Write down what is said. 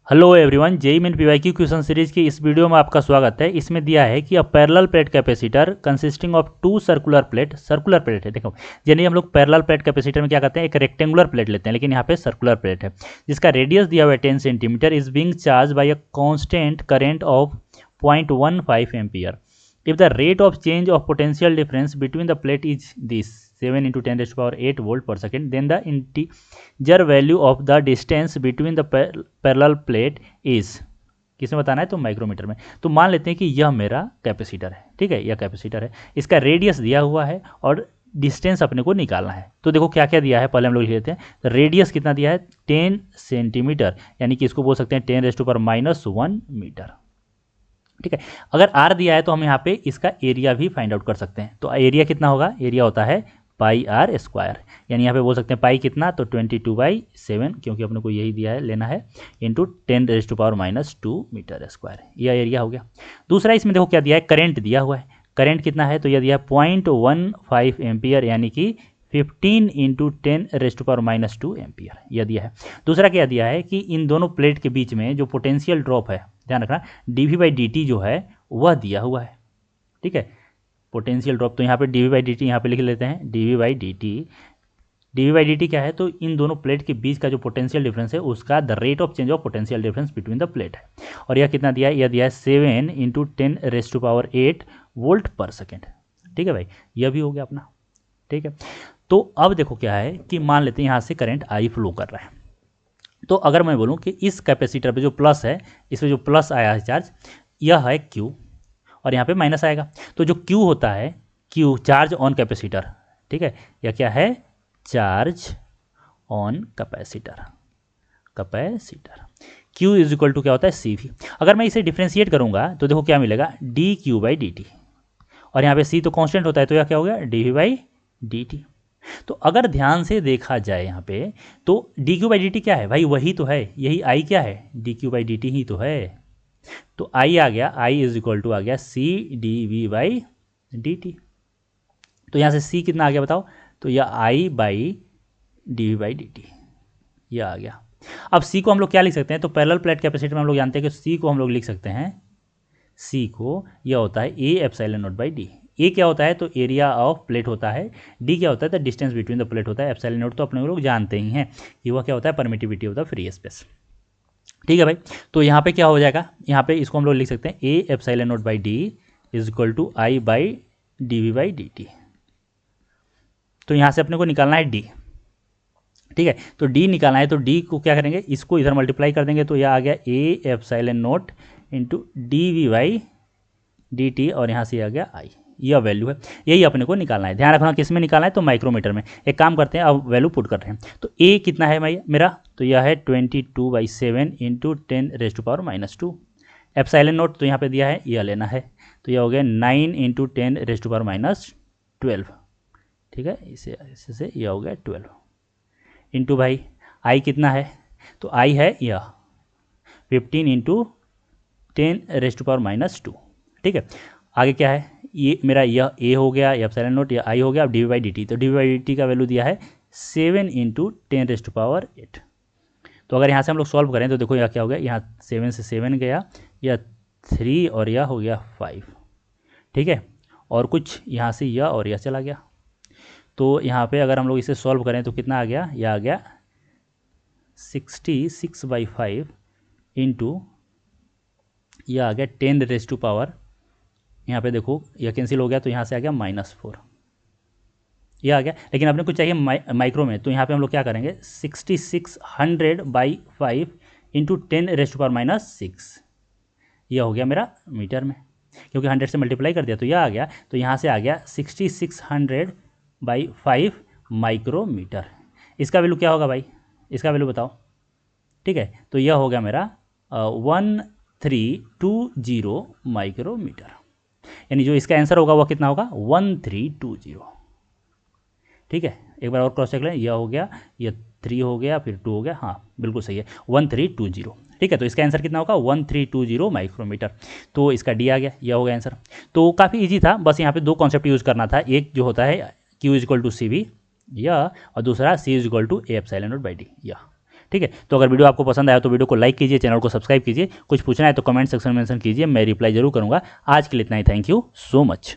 Hello everyone, JEE main PYQ question series की इस video में आपका स्वागत है। इसमें दिया है कि a parallel plate capacitor consisting of two circular plate है। देखो, यानी हम लोग पैरेलल प्लेट कैपेसिटर में क्या करते हैं, एक रेक्टेंगुलर प्लेट लेते हैं, लेकिन यहाँ पे सर्कुलर प्लेट है जिसका रेडियस दिया हुआ है 10 centimetre, is being charge by a constant current of 0.15 ampere. If the rate of change of potential difference between the plate is this 7 into 10 raised to power 8 volt per second, then the integer value of the distance between the parallel plate is, किसमें बताना है तो micrometer में। तो मान लेते हैं कि यह मेरा कैपेसिटर है, ठीक है, यह कैपेसिटर है, इसका रेडियस दिया हुआ है और डिस्टेंस अपने को निकालना है। तो देखो क्या क्या दिया है, पहले हम लोग लिख लेते हैं। रेडियस कितना दिया है 10 सेंटीमीटर, यानी कि इसको बोल सकते हैं 10 रेज़ टू पावर -1 मीटर, ठीक है। अगर आर दिया है तो हम यहाँ पे इसका एरिया भी फाइंड आउट कर सकते हैं। तो एरिया कितना होगा, एरिया होता है पाई आर स्क्वायर, यानी यहाँ पे बोल सकते हैं पाई कितना, तो 22/7, क्योंकि अपने को यही दिया है, लेना है, into 10 raise to power -2 metre square, यह एरिया हो गया। दूसरा इसमें देखो क्या दिया है, करंट दिया हुआ है। करंट कितना है, तो यह दिया है 0.15 एम्पियर, यानी कि 15 into 10 raise to power -2 ampere, यह दिया है। दूसरा क्या दिया है कि इन दोनों प्लेट के बीच में जो पोटेंशियल ड्रॉप है, ध्यान रखना, dV/dt जो है वह दिया हुआ है, ठीक है, पोटेंशियल ड्रॉप। तो यहाँ पे dV/dt यहाँ पे लिख लेते हैं, dV/dt क्या है, तो इन दोनों प्लेट के बीच का जो पोटेंशियल डिफरेंस है उसका the rate of change of potential difference between the plate है। और यह कितना दिया है, यह दिया है 7 into 10 raise to power 8 volt per second, ठीक है भाई, यह भी हो गया अपना, ठीक है। तो अब देखो क्या है कि मान लेते हैं यहाँ से करंट आई फ्लो कर रहा है। तो अगर मैं बोलूं कि इस कैपेसिटर पे जो प्लस है, इसमें जो प्लस आया है चार्ज, यह है Q, और यहाँ पे माइनस आएगा। तो जो Q होता है, Q चार्ज ऑन कैपेसिटर, ठीक है, यह क्या है, charge on capacitor, Q is equal to क्या होता है, CV। अगर मैं इसे डिफ्रेंशिएट करूंगा तो देखो क्या मिलेगा, dQ/dt, और यहाँ पे C तो कांस्टेंट होता है, तो यह क्या हो गया, dV/dt। तो अगर ध्यान से देखा जाए यहाँ पे, तो dQ/dt क्या है भाई, वही तो है, यही I क्या है, dQ/dt ही तो है। तो I आ गया, I इज इक्वल टू आ गया CdV/dt। तो यहाँ से C कितना आ गया बताओ, तो यह I/dV/dt, यह आ गया। अब C को हम लोग क्या लिख सकते हैं, तो पैरेलल प्लेट कैपेसिटर में हम लोग जानते हैं कि C को हम लोग लिख सकते हैं, C को यह होता है A/ε0/d। ए क्या होता है, तो एरिया ऑफ प्लेट होता है, डी क्या होता है, तो डिस्टेंस बिटवीन द प्लेट होता है, एप्सिलॉन नॉट तो अपने लोग जानते ही हैं कि वह क्या होता है, permittivity of the free space, ठीक है भाई। तो यहाँ पे क्या हो जाएगा, यहाँ पे इसको हम लोग लिख सकते हैं A/ε0/d is equal to I/dV/dt। तो यहाँ से अपने को निकालना है d, ठीक है, तो d निकालना है, तो d को क्या करेंगे, इसको इधर मल्टीप्लाई कर देंगे, तो यह आ गया A/ε0 इंटू dV/dt, और यहाँ से आ गया I, यह वैल्यू है, यही अपने को निकालना है। ध्यान रखना किस में निकालना है, तो माइक्रोमीटर में। एक काम करते हैं, अब वैल्यू पुट कर रहे हैं। तो ए कितना है भाई मेरा, तो यह है 22/7 into 10 raise to power -2। Epsilon naught तो यहाँ पे दिया है, यह लेना है, तो यह हो गया 9 इंटू 10 रेज़ टू पावर -12, ठीक है, इससे यह हो गया 12 इंटू भाई आई कितना है, तो आई है यह 15 इंटू 10 रेज़ टू पावर -2, ठीक है। आगे क्या है, ये मेरा यह ए हो गया, या एप्सिलॉन नॉट, या आई हो गया। अब dV/dt, तो dV/dt का वैल्यू दिया है 7 इंटू 10 रेज़ टू पावर 8। तो अगर यहाँ से हम लोग सॉल्व करें तो देखो यह क्या हो गया, यहाँ 7 से 7 गया, यह 3 और यह हो गया 5, ठीक है, और कुछ यहाँ से यह और यह चला गया। तो यहाँ पे अगर हम लोग इसे सॉल्व करें तो कितना आ गया, यह आ गया 66/5 इंटू यह आ गया 10 रेज़ टू पावर, यहाँ पे देखो यह कैंसिल हो गया, तो यहाँ से आ गया -4, यह आ गया। लेकिन अपने को चाहिए माइक्रो में, तो यहाँ पे हम लोग क्या करेंगे, 6600/5 इंटू 10 रेज़ टू पावर -6, यह हो गया मेरा मीटर में, क्योंकि 100 से मल्टीप्लाई कर दिया तो यह आ गया। तो यहाँ से आ गया 6600/5 माइक्रोमीटर। इसका वैल्यू क्या होगा भाई, इसका वैल्यू बताओ, ठीक है, तो यह हो गया मेरा 1320 माइक्रोमीटर, यानी जो इसका आंसर होगा वह कितना होगा, 1320, ठीक है। एक बार और क्रॉस चेक लें, यह हो गया, यह 3 हो गया, फिर 2 हो गया, हाँ बिल्कुल सही है, 1320, ठीक है। तो इसका आंसर कितना होगा, 1320 माइक्रोमीटर। तो इसका डी आ गया, यह हो गया आंसर। तो काफ़ी इजी था, बस यहाँ पे दो कॉन्सेप्ट यूज़ करना था, एक जो होता है Q is equal to CV, यह, और दूसरा C is equal to A/ε0/d, यह, ठीक है। तो अगर वीडियो आपको पसंद आया तो वीडियो को लाइक कीजिए, चैनल को सब्सक्राइब कीजिए, कुछ पूछना है तो कमेंट सेक्शन में मेंशन कीजिए, मैं रिप्लाई जरूर करूँगा। आज के लिए इतना ही, थैंक यू सो मच।